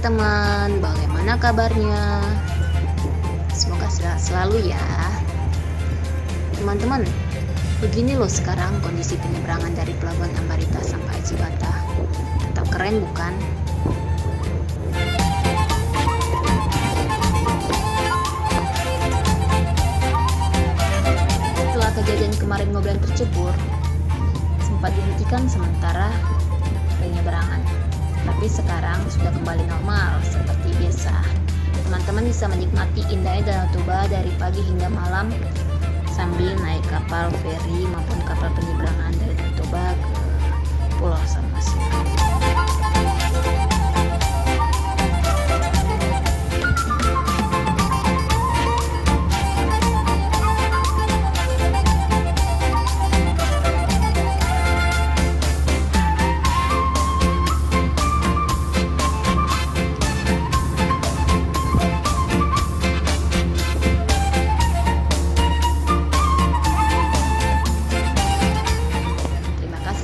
teman-teman, bagaimana kabarnya? Semoga sehat selalu ya. Teman-teman, begini loh sekarang kondisi penyeberangan dari Pelabuhan Ambarita sampai Cibata. Tetap keren bukan? Setelah kejadian kemarin mobil yang tercebur, sempat dihentikan sementara penyeberangan. Tapi sekarang sudah kembali normal seperti biasa. Teman-teman bisa menikmati indahnya Danau Toba dari pagi hingga malam sambil naik kapal feri maupun kapal penyeberangan dari Danau Toba ke Pulau Samosir.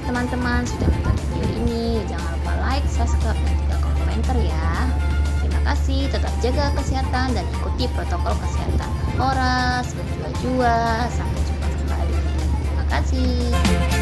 Teman-teman sudah menonton video ini, jangan lupa like, subscribe, dan juga komentar ya. Terima kasih, tetap jaga kesehatan dan ikuti protokol kesehatan. Horas, berjua-jua, sampai jumpa kembali. Terima kasih.